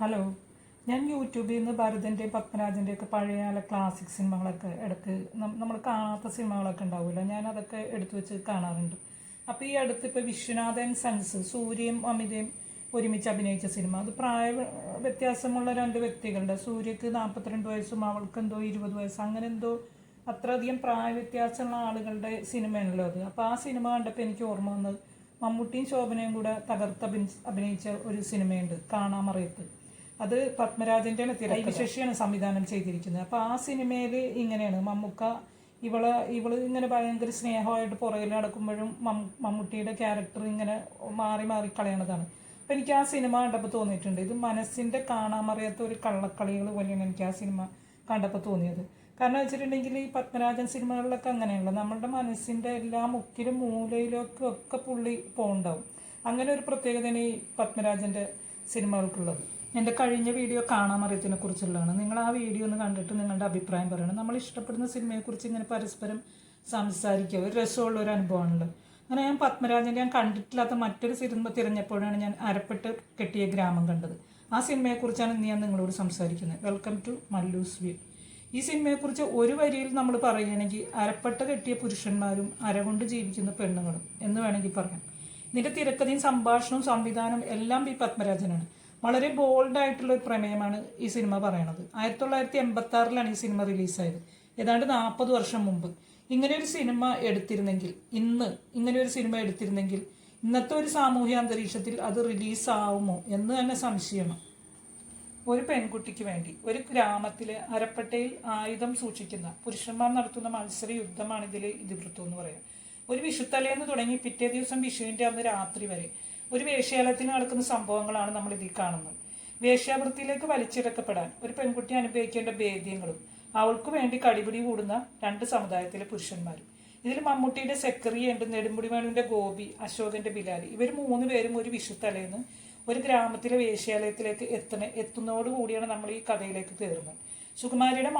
Hello, ഞാൻ യൂട്യൂബിൽ നിന്ന് ഭരതൻ്റെയും പത്മരാജൻ്റെയൊക്കെ പഴയകാല ക്ലാസിക് സിനിമകളൊക്കെ ഇടയ്ക്ക് നമ്മൾ കാണാത്ത സിനിമകളൊക്കെ ഉണ്ടാവില്ല, ഞാൻ അതൊക്കെ എടുത്തു വെച്ച് കാണാറുണ്ട്. അപ്പോൾ ഈ അടുത്ത് ഇപ്പോൾ വിശ്വനാഥൻ സൺസ് സൂര്യയും അമിതയും ഒരുമിച്ച് അഭിനയിച്ച സിനിമ, അത് വ്യത്യാസമുള്ള രണ്ട് വ്യക്തികളുടെ, സൂര്യക്ക് 42 വയസ്സും അവൾക്ക് എന്തോ 20 വയസ്സ്, അങ്ങനെ എന്തോ അത്രയധികം വ്യത്യാസമുള്ള ആളുകളുടെ സിനിമയാണല്ലോ അത്. അപ്പോൾ ആ സിനിമ കണ്ടപ്പോൾ എനിക്ക് ഓർമ്മ വന്നത് മമ്മൂട്ടിയും ശോഭനയും കൂടെ അഭിനയിച്ച ഒരു സിനിമയുണ്ട്, കാണാമറയത്ത്. അത് പത്മരാജൻ്റെ ശശിയാണ് സംവിധാനം ചെയ്തിരിക്കുന്നത്. അപ്പോൾ ആ സിനിമയിൽ ഇങ്ങനെയാണ്, ഇവള് ഇങ്ങനെ ഭയങ്കര സ്നേഹമായിട്ട് പുറകിൽ നടക്കുമ്പോഴും മമ്മൂട്ടിയുടെ ക്യാരക്ടർ ഇങ്ങനെ മാറി മാറി കളയണതാണ്. അപ്പം എനിക്ക് ആ സിനിമ കണ്ടപ്പോൾ തോന്നിയിട്ടുണ്ട്, ഇത് മനസ്സിൻ്റെ കാണാമറിയാത്ത ഒരു കള്ളക്കളികൾ പോലെയാണ് എനിക്ക് ആ സിനിമ കണ്ടപ്പോൾ തോന്നിയത്. കാരണം വെച്ചിട്ടുണ്ടെങ്കിൽ ഈ പത്മരാജൻ സിനിമകളിലൊക്കെ അങ്ങനെയുള്ള നമ്മളുടെ മനസ്സിൻ്റെ എല്ലാ മുക്കിലും മൂലയിലൊക്കെ ഒക്കെ പുള്ളി പോകുന്നുണ്ടാവും. അങ്ങനെ ഒരു പ്രത്യേകതയാണ് ഈ പത്മരാജൻ്റെ സിനിമകൾക്കുള്ളത്. എൻ്റെ കഴിഞ്ഞ വീഡിയോ കാണാമറിയത്തിനെ കുറിച്ചുള്ളതാണ്. നിങ്ങൾ ആ വീഡിയോ ഒന്ന് കണ്ടിട്ട് നിങ്ങളുടെ അഭിപ്രായം പറയണം. നമ്മൾ ഇഷ്ടപ്പെടുന്ന സിനിമയെക്കുറിച്ച് ഇങ്ങനെ പരസ്പരം സംസാരിക്കുക ഒരു രസമുള്ള ഒരു അനുഭവമാണല്ലോ. അങ്ങനെ ഞാൻ പത്മരാജൻ്റെ കണ്ടിട്ടില്ലാത്ത മറ്റൊരു സിനിമ തിരഞ്ഞപ്പോഴാണ് ഞാൻ അരപ്പെട്ട് കെട്ടിയ ഗ്രാമം കണ്ടത്. ആ സിനിമയെക്കുറിച്ചാണ് ഇന്ന് ഞാൻ നിങ്ങളോട് സംസാരിക്കുന്നത്. Welcome to Mallus view. ഈ സിനിമയെക്കുറിച്ച് ഒരു വരിയിൽ നമ്മൾ പറയുകയാണെങ്കിൽ അരപ്പട്ട കെട്ടിയ പുരുഷന്മാരും അരകൊണ്ട് ജീവിക്കുന്ന പെണ്ണുങ്ങളും എന്ന് വേണമെങ്കിൽ പറയാം. ഇതിൻ്റെ തിരക്കഥയും സംഭാഷണവും സംവിധാനവും എല്ലാം ഈ പത്മരാജനാണ്. വളരെ ബോൾഡായിട്ടുള്ള ഒരു പ്രമേയമാണ് ഈ സിനിമ പറയണത്. 1986 ഈ സിനിമ റിലീസായത്, ഏതാണ്ട് 40 വർഷം മുമ്പ്. ഇങ്ങനെയൊരു സിനിമ എടുത്തിരുന്നെങ്കിൽ ഇന്നത്തെ ഒരു സാമൂഹ്യ അന്തരീക്ഷത്തിൽ അത് റിലീസാവുമോ എന്ന് തന്നെ സംശയമാണ്. ഒരു പെൺകുട്ടിക്ക് വേണ്ടി ഒരു ഗ്രാമത്തിലെ അരപ്പട്ടയിൽ ആയുധം സൂക്ഷിക്കുന്ന പുരുഷന്മാർ നടത്തുന്ന മത്സര യുദ്ധമാണ് ഇതിവൃത്തം എന്ന് പറയാം. ഒരു വിഷുത്തലേന്ന് തുടങ്ങി പിറ്റേ ദിവസം വിഷുവിൻ്റെ അന്ന് രാത്രി വരെ ഒരു വേശ്യാലയത്തിന് നടക്കുന്ന സംഭവങ്ങളാണ് നമ്മൾ ഇതിൽ കാണുന്നത്. വേശ്യാവൃത്തിയിലേക്ക് വലിച്ചിഴക്കപ്പെടാൻ ഒരു പെൺകുട്ടി അനുഭവിക്കേണ്ട ഭേദ്യങ്ങളും അവൾക്ക് വേണ്ടി കടിപിടി കൂടുന്ന രണ്ട് സമുദായത്തിലെ പുരുഷന്മാരും. ഇതിൽ മമ്മൂട്ടിയുടെ സെക്രട്ടറിയുണ്ട്, നെടുമുടി വേണുവിൻ്റെ ഗോപി, അശോകൻ്റെ ബിലാൽ. ഇവർ 3 പേരും ഒരു വിഷുത്തലേന്ന് ഒരു ഗ്രാമത്തിലെ വേശ്യാലയത്തിലേക്ക് എത്തുന്നതോടുകൂടിയാണ് നമ്മൾ ഈ കഥയിലേക്ക് കയറുന്നത്. സുകുമാരിയുടെ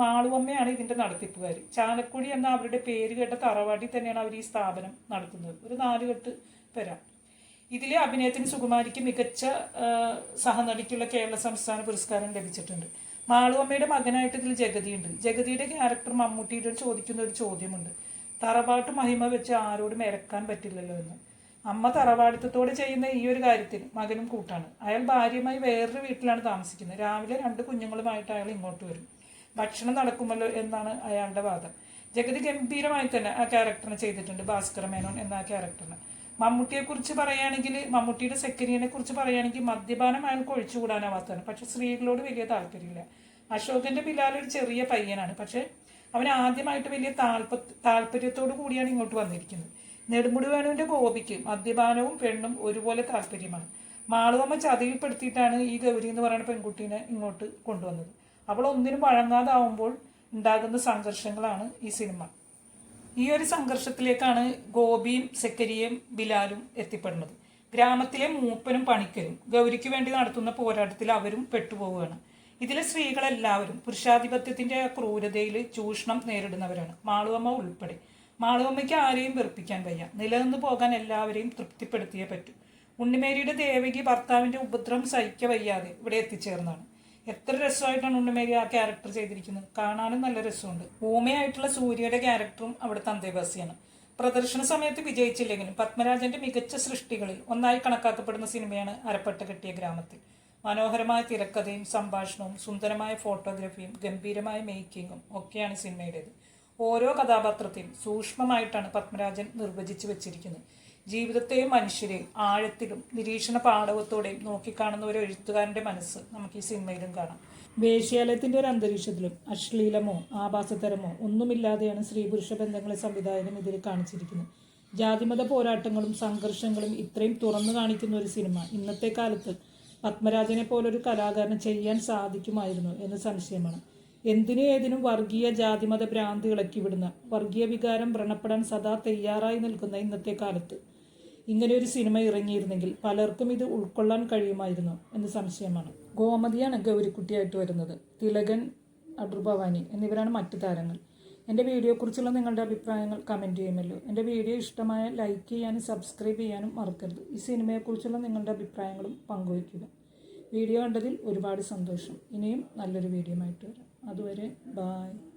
മാളുവമ്മയാണ് ഇതിൻ്റെ നടത്തിപ്പുകാർ. ചാലക്കുടി എന്ന അവരുടെ പേര് കേട്ട തറവാട്ടിൽ തന്നെയാണ് അവർ ഈ സ്ഥാപനം നടത്തുന്നത്. ഒരു 4 കെട്ട് പേരാ. ഇതിലെ അഭിനയത്തിന് സുകുമാരിക്ക് മികച്ച സഹനടിക്കുള്ള കേരള സംസ്ഥാന പുരസ്കാരം ലഭിച്ചിട്ടുണ്ട്. മാളുവമ്മയുടെ മകനായിട്ട് ഇതിൽ ജഗതിയുണ്ട്. ജഗതിയുടെ ക്യാരക്ടർ മമ്മൂട്ടിയുടെ ചോദിക്കുന്ന ഒരു ചോദ്യമുണ്ട്, തറവാട്ട് മഹിമ വെച്ച് ആരോടും ഇറക്കാൻ പറ്റില്ലല്ലോ എന്ന്. അമ്മ തറവാടിത്തത്തോടെ ചെയ്യുന്ന ഈ ഒരു കാര്യത്തിൽ മകനും കൂട്ടാണ്. അയാൾ ഭാര്യയുമായി വേറൊരു വീട്ടിലാണ് താമസിക്കുന്നത്. രാവിലെ 2 കുഞ്ഞുങ്ങളുമായിട്ട് അയാൾ ഇങ്ങോട്ട് വരും. ഭക്ഷണം നടക്കുമല്ലോ എന്നാണ് അയാളുടെ വാദം. ജഗതി ഗംഭീരമായി തന്നെ ആ ക്യാരക്ടറിനെ ചെയ്തിട്ടുണ്ട്, ഭാസ്കര മേനോൻ എന്ന ആ ക്യാരക്ടറിന്. മമ്മൂട്ടിയെക്കുറിച്ച് പറയുകയാണെങ്കിൽ, മമ്മൂട്ടിയുടെ സെക്രട്ടറിയെ കുറിച്ച് പറയുകയാണെങ്കിൽ മദ്യപാനം അയാൾക്ക് ഒഴിച്ചുകൂടാനാവാത്തതാണ്. പക്ഷെ സ്ത്രീകളോട് വലിയ താല്പര്യമില്ല. അശോകന്റെ ബിലാൽ ഒരു ചെറിയ പയ്യനാണ്, പക്ഷെ അവൻ ആദ്യമായിട്ട് വലിയ താല്പര്യത്തോടു കൂടിയാണ് ഇങ്ങോട്ട് വന്നിരിക്കുന്നത്. നെടുമുടി വേണുവിൻ്റെ ഗോപിക്ക് മദ്യപാനവും പെണ്ണും ഒരുപോലെ താല്പര്യമാണ്. മാളുവമ്മ ചതിയിൽപ്പെടുത്തിയിട്ടാണ് ഈ ഗൗരി എന്ന് പറയുന്ന പെൺകുട്ടീനെ ഇങ്ങോട്ട് കൊണ്ടുവന്നത്. അവൾ ഒന്നിനും വഴങ്ങാതാവുമ്പോൾ ഉണ്ടാകുന്ന സംഘർഷങ്ങളാണ് ഈ സിനിമ. ഈ ഒരു സംഘർഷത്തിലേക്കാണ് ഗോപിയും സെക്കരിയും ബിലാലും എത്തിപ്പെടുന്നത്. ഗ്രാമത്തിലെ മൂപ്പനും പണിക്കരും ഗൗരിക്ക് വേണ്ടി നടത്തുന്ന പോരാട്ടത്തിൽ അവരും പെട്ടുപോവുകയാണ്. ഇതിലെ സ്ത്രീകളെല്ലാവരും പുരുഷാധിപത്യത്തിന്റെ ക്രൂരതയിൽ ചൂഷണം നേരിടുന്നവരാണ്, മാളുവമ്മ ഉൾപ്പെടെ. മാളുവമ്മയ്ക്ക് ആരെയും വെറുപ്പിക്കാൻ വയ്യ. നിലനിന്ന് പോകാൻ എല്ലാവരെയും തൃപ്തിപ്പെടുത്തിയേ പറ്റൂ. ഉണ്ണിമേരിയുടെ ദേവകി ഭർത്താവിന്റെ ഉപദ്രവം സഹിക്ക വയ്യാതെ ഇവിടെ എത്തിച്ചേർന്നാണ്. എത്ര രസമായിട്ടാണ് ഉണ്ണിമേരി ആ ക്യാരക്ടർ ചെയ്തിരിക്കുന്നത്, കാണാനും നല്ല രസമുണ്ട്. ഊമയായിട്ടുള്ള സൂര്യയുടെ ക്യാരക്ടറും അവിടുത്തെ അന്തേവാസിയാണ്. പ്രദർശന സമയത്ത് വിജയിച്ചില്ലെങ്കിലും പത്മരാജന്റെ മികച്ച സൃഷ്ടികളിൽ ഒന്നായി കണക്കാക്കപ്പെടുന്ന സിനിമയാണ് അരപ്പട്ട കെട്ടിയ ഗ്രാമത്തിൽ. മനോഹരമായ തിരക്കഥയും സംഭാഷണവും സുന്ദരമായ ഫോട്ടോഗ്രാഫിയും ഗംഭീരമായ മേക്കിങ്ങും ഒക്കെയാണ് സിനിമയുടേത്. ഓരോ കഥാപാത്രത്തെയും സൂക്ഷ്മമായിട്ടാണ് പത്മരാജൻ നിർവചിച്ചു വെച്ചിരിക്കുന്നത്. ജീവിതത്തെയും മനുഷ്യരെയും ആഴത്തിലും നിരീക്ഷണ പാടവത്തോടെയും നോക്കിക്കാണുന്ന ഒരു എഴുത്തുകാരൻ്റെ മനസ്സ് നമുക്ക് ഈ സിനിമയിലും കാണാം. വേശ്യാലയത്തിൻ്റെ ഒരു അന്തരീക്ഷത്തിലും അശ്ലീലമോ ആഭാസതരമോ ഒന്നുമില്ലാതെയാണ് സ്ത്രീ പുരുഷ ബന്ധങ്ങളെ സംവിധായകൻ ഇതിൽ കാണിച്ചിരിക്കുന്നത്. ജാതിമത പോരാട്ടങ്ങളും സംഘർഷങ്ങളും ഇത്രയും തുറന്നു കാണിക്കുന്ന ഒരു സിനിമ ഇന്നത്തെ കാലത്ത് പത്മരാജനെ പോലൊരു കലാകാരന് ചെയ്യാൻ സാധിക്കുമായിരുന്നു എന്ന് സംശയമാണ്. എന്തിനും ഏതിനും വർഗീയ ജാതിമത ഭ്രാന്തി ഇളക്കിവിടുന്ന, വർഗീയ വികാരം വ്രണപ്പെടാൻ സദാ തയ്യാറായി നിൽക്കുന്ന ഇന്നത്തെ കാലത്ത് ഇങ്ങനെയൊരു സിനിമ ഇറങ്ങിയിരുന്നെങ്കിൽ പലർക്കും ഇത് ഉൾക്കൊള്ളാൻ കഴിയുമായിരുന്നു എന്ന് സംശയമാണ്. ഗോമതിയാണ് ഗൗരിക്കുട്ടിയായിട്ട് വരുന്നത്. തിലകൻ, അടൂർഭവാനി എന്നിവരാണ് മറ്റു താരങ്ങൾ. എൻ്റെ വീഡിയോയെക്കുറിച്ചുള്ള നിങ്ങളുടെ അഭിപ്രായങ്ങൾ കമൻറ്റ് ചെയ്യുമല്ലോ. എൻ്റെ വീഡിയോ ഇഷ്ടമായ ലൈക്ക് ചെയ്യാനും സബ്സ്ക്രൈബ് ചെയ്യാനും മറക്കരുത്. ഈ സിനിമയെക്കുറിച്ചുള്ള നിങ്ങളുടെ അഭിപ്രായങ്ങളും പങ്കുവയ്ക്കുക. വീഡിയോ കണ്ടതിൽ ഒരുപാട് സന്തോഷം. ഇനിയും നല്ലൊരു വീഡിയോ ആയിട്ട് വരാം. അതുവരെ ബായ്.